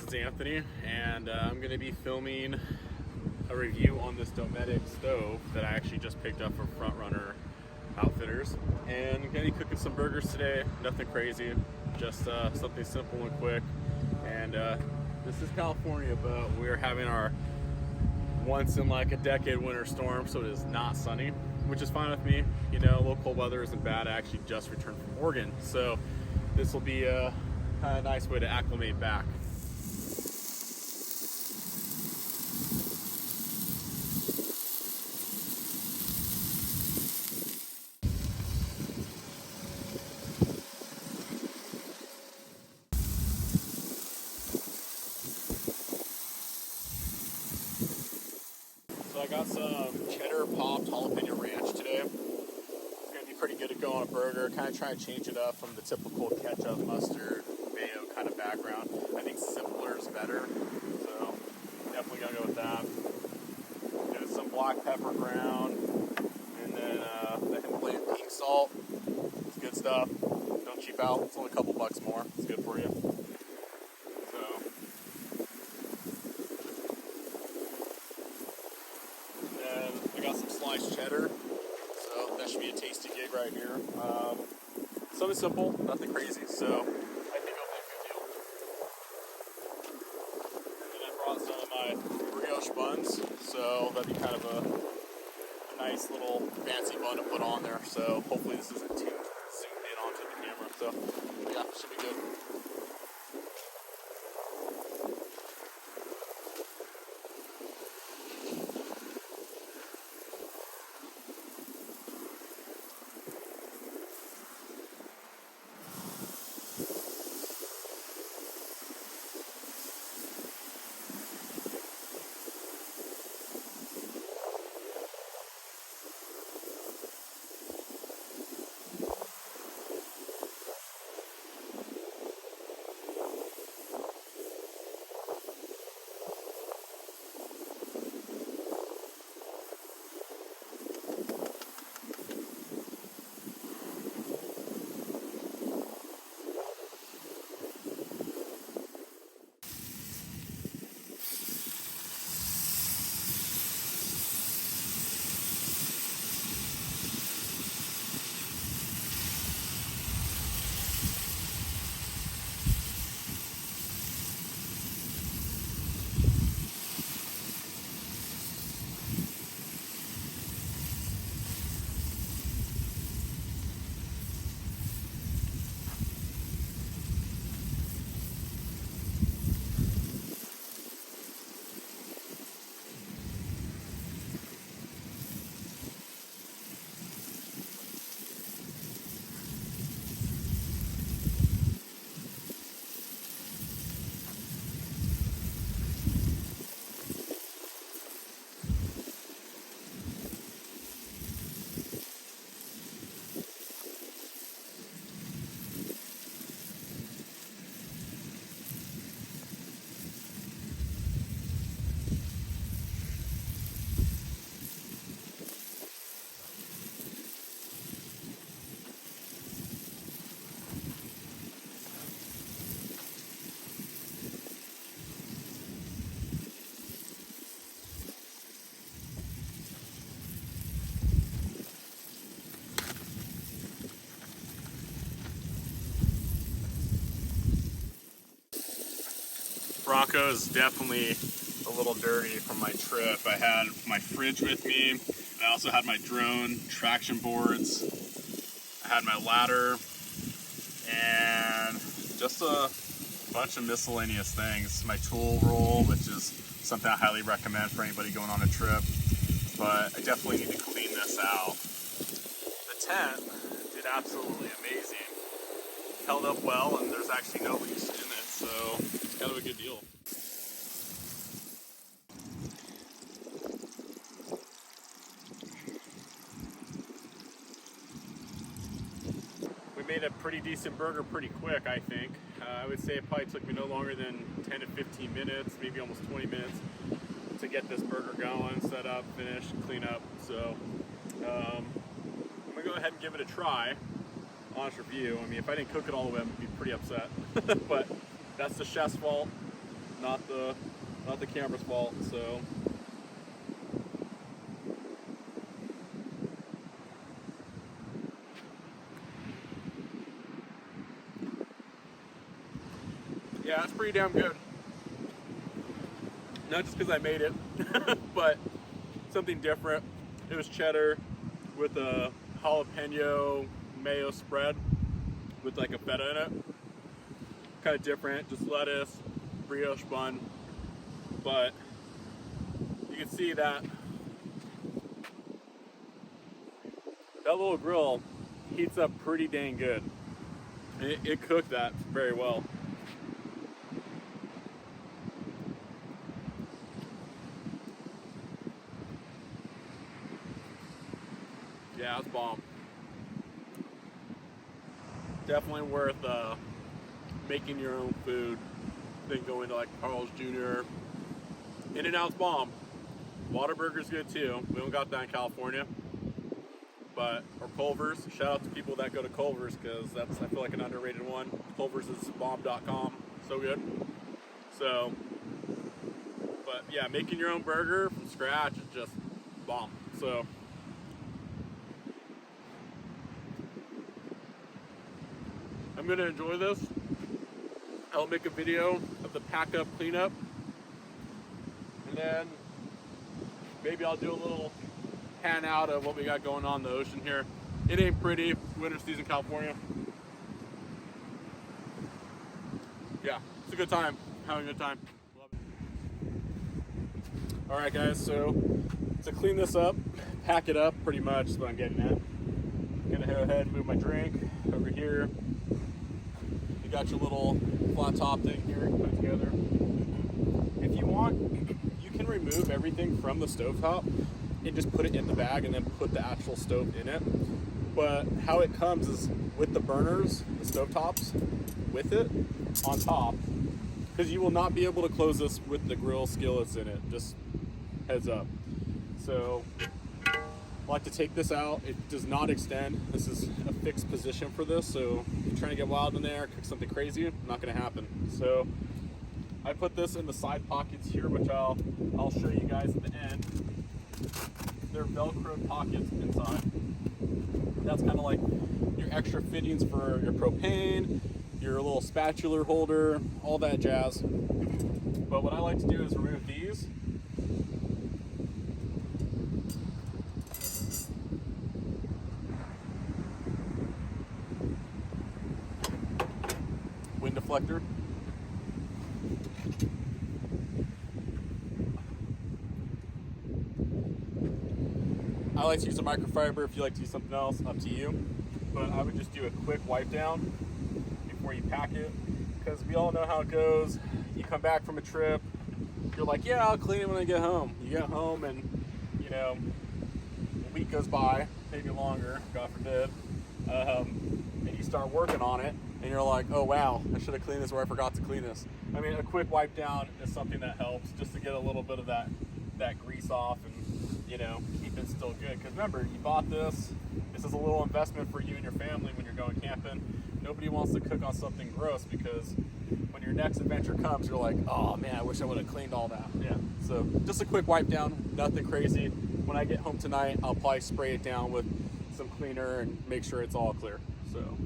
it's Anthony, and I'm going to be filming a review on this Dometic stove that I actually just picked up from Front Runner Outfitters. And I'm going to be cooking some burgers today, nothing crazy, just something simple and quick. And this is California, but we're having our once in like a decade winter storm, so it is not sunny, which is fine with me. You know, local weather isn't bad. I actually just returned from Oregon, so this will be a kind of nice way to acclimate back. So I got some cheddar popped jalapeno ranch today. It's gonna be pretty good to go on a burger. Kind of try to change it up from the typical ketchup, mustard, mayo kind of background. I think simpler is better, so definitely gonna go with that. There's some black pepper ground, and then the Himalayan pink salt. It's good stuff. Don't cheap out. It's only a couple bucks more. It's good for you. So. And I got some sliced cheddar, so that should be a tasty gig right here. Something simple, nothing crazy, so I think I'll make a good deal. And then I brought some of my brioche buns, so that'd be kind of a nice little fancy bun to put on there. So hopefully this isn't too zoomed in onto the camera. So yeah, should be good. Bronco is definitely a little dirty from my trip. I had my fridge with me. I also had my drone traction boards. I had my ladder and just a bunch of miscellaneous things. My tool roll, which is something I highly recommend for anybody going on a trip. But I definitely need to clean this out. The tent did absolutely amazing. Held up well, and there's actually no leaks in it, so it's kind of a good deal. We made a pretty decent burger pretty quick, I think. I would say it probably took me no longer than 10 to 15 minutes, maybe almost 20 minutes to get this burger going, set up, finish, clean up. So I'm gonna go ahead and give it a try. Honest review. I mean, if I didn't cook it all the way, I'd be pretty upset. But that's the chef's fault. not the camera's fault. So yeah, it's pretty damn good. Not just because I made it, but something different. It was cheddar with a jalapeno mayo spread with like a feta in it. Kind of different, just lettuce, brioche bun. But you can see that little grill heats up pretty dang good. It cooked that very well. Yeah, it's bomb. Definitely worth making your own food than going to like Carl's Jr. In-N-Out's bomb. Whataburger's good too. We don't got that in California. Or Culver's. Shout out to people that go to Culver's because that's, I feel like, an underrated one. Culver's is bomb.com. So good. So, but yeah, making your own burger from scratch is just bomb. So, I'm gonna enjoy this. I'll make a video of the pack up cleanup, and then maybe I'll do a little pan out of what we got going on in the ocean here. It ain't pretty, winter season California. Yeah, it's a good time, having a good time. Love it. All right guys, so to clean this up, pack it up pretty much is what I'm getting at. I'm gonna go ahead and move my drink over here. You got your little flat top thing here put together. If you want, you can remove everything from the stovetop and just put it in the bag and then put the actual stove in it. But how it comes is with the burners, the stovetops, with it on top, because you will not be able to close this with the grill skillets in it, just heads up. So I like to take this out. It does not extend. This is a fixed position for this, so if you're trying to get wild in there, cook something crazy, not gonna happen. So I put this in the side pockets here, which I'll show you guys at the end. They're Velcro pockets inside. That's kind of like your extra fittings for your propane, your little spatula holder, all that jazz. But what I like to do is remove these. Wind deflector. I like to use a microfiber. If you like to use something else, up to you. But I would just do a quick wipe down before you pack it, because we all know how it goes. You come back from a trip, you're like, yeah, I'll clean it when I get home. You get home and, you know, a week goes by, maybe longer, God forbid, and you start working on it, and you're like, oh wow, I should have cleaned this, or I forgot to clean this. I mean, a quick wipe down is something that helps just to get a little bit of that grease off and, you know, keep it still good. Because remember, you bought this. This is a little investment for you and your family when you're going camping. Nobody wants to cook on something gross, because when your next adventure comes, you're like, oh man, I wish I would have cleaned all that. Yeah. So just a quick wipe down, nothing crazy. When I get home tonight, I'll probably spray it down with some cleaner and make sure it's all clear. So.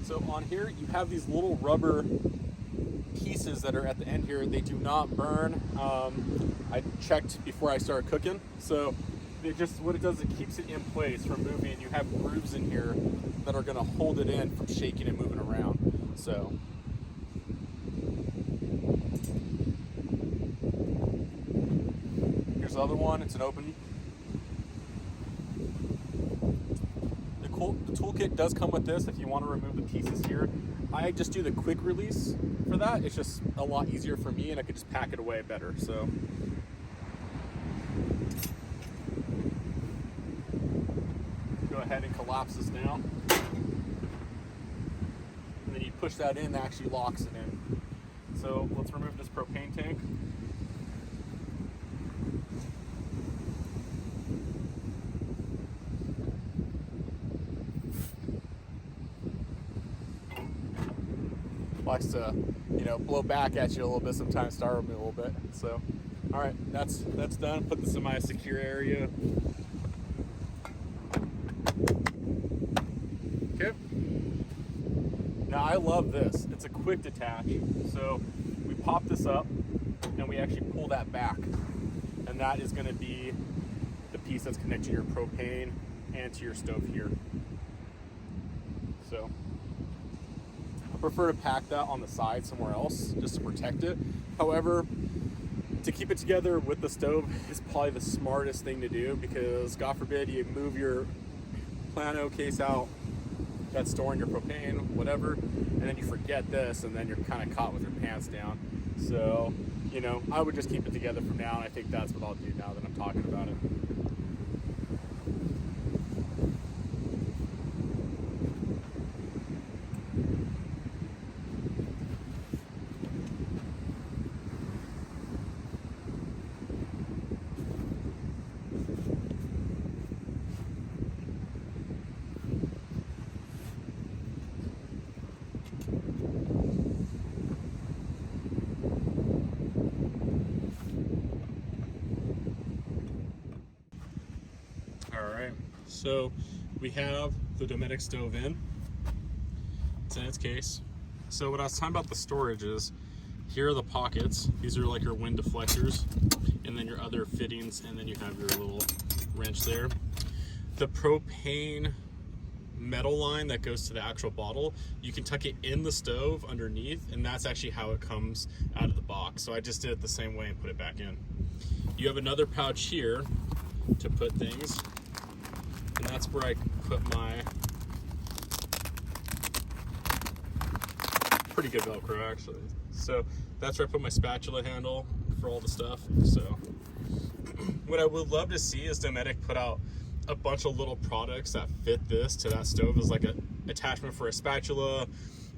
So on here, you have these little rubber pieces that are at the end here. They do not burn. I checked before I started cooking. So it just, what it does, it keeps it in place from moving. You have grooves in here that are gonna hold it in from shaking and moving around. So. Here's the other one, it's an open. The toolkit does come with this if you want to remove the pieces here. I just do the quick release for that. It's just a lot easier for me, and I could just pack it away better. So go ahead and collapse this down, and then you push that in, that actually locks it in. So let's remove this propane tank. likes to, you know, blow back at you a little bit sometimes, startle me a little bit. So, all right, that's done. Put this in my secure area. Okay. Now I love this. It's a quick detach. So we pop this up and we actually pull that back. And that is gonna be the piece that's connected to your propane and to your stove here. So I prefer to pack that on the side somewhere else just to protect it. However, to keep it together with the stove is probably the smartest thing to do, because God forbid you move your plano case out that's storing your propane, whatever, and then you forget this, and then you're kind of caught with your pants down. So, you know, I would just keep it together from now, and I think that's what I'll do now that I'm talking about it. So we have the Dometic stove in. It's in its case. So what I was talking about the storage is, here are the pockets. These are like your wind deflectors, and then your other fittings, and then you have your little wrench there. The propane metal line that goes to the actual bottle, you can tuck it in the stove underneath, and that's actually how it comes out of the box. So I just did it the same way and put it back in. You have another pouch here to put things, and that's where I put my pretty good Velcro actually. So that's where I put my spatula handle for all the stuff. So what I would love to see is Dometic put out a bunch of little products that fit this to that stove, as like a attachment for a spatula,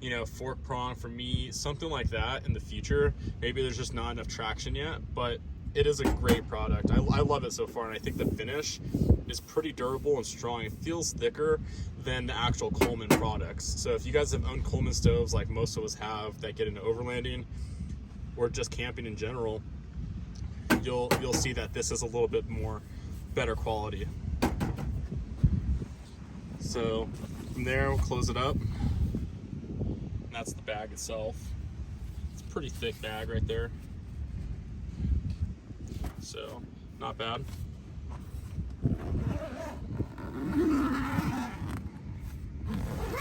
you know, fork prong for meat, something like that in the future. Maybe there's just not enough traction yet, but it is a great product. I love it so far, and I think the finish is pretty durable and strong. It feels thicker than the actual Coleman products. So if you guys have owned Coleman stoves like most of us have that get into overlanding or just camping in general, you'll see that this is a little bit more better quality. So from there, we'll close it up. And that's the bag itself. It's a pretty thick bag right there. So, not bad.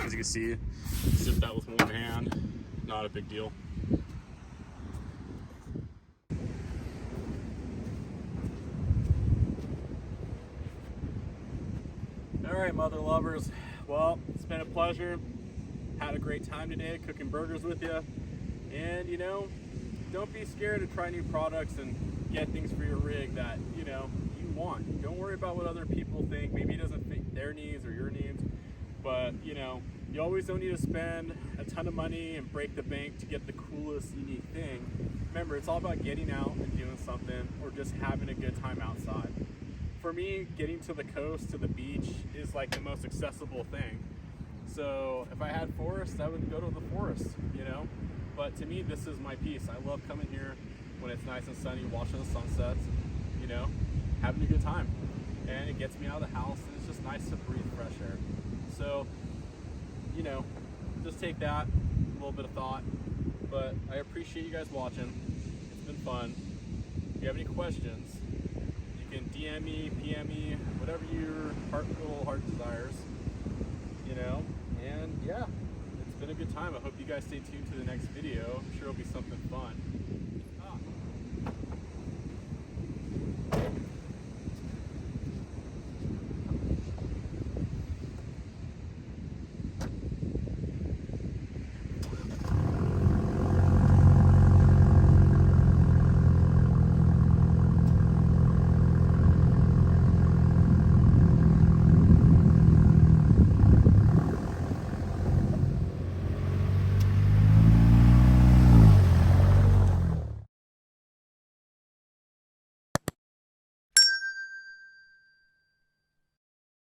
As you can see, zip that with one hand, not a big deal. All right, mother lovers. Well, it's been a pleasure. Had a great time today cooking burgers with you. And, you know, don't be scared to try new products and get things for your rig that, you know, you want. Don't worry about what other people think. Maybe it doesn't fit their needs or your needs, but, you know, you always don't need to spend a ton of money and break the bank to get the coolest, unique thing. Remember, it's all about getting out and doing something, or just having a good time outside. For me, getting to the coast, to the beach, is like the most accessible thing. So if I had forest, I would go to the forest, you know? But to me, this is my piece. I love coming here when it's nice and sunny, watching the sunsets, and, you know, having a good time. And it gets me out of the house, and it's just nice to breathe fresh air. So, you know, just take that, a little bit of thought. But I appreciate you guys watching. It's been fun. If you have any questions, you can DM me, PM me, whatever your heart desires, you know. And yeah, it's been a good time. I hope you guys stay tuned to the next video. I'm sure it'll be something fun.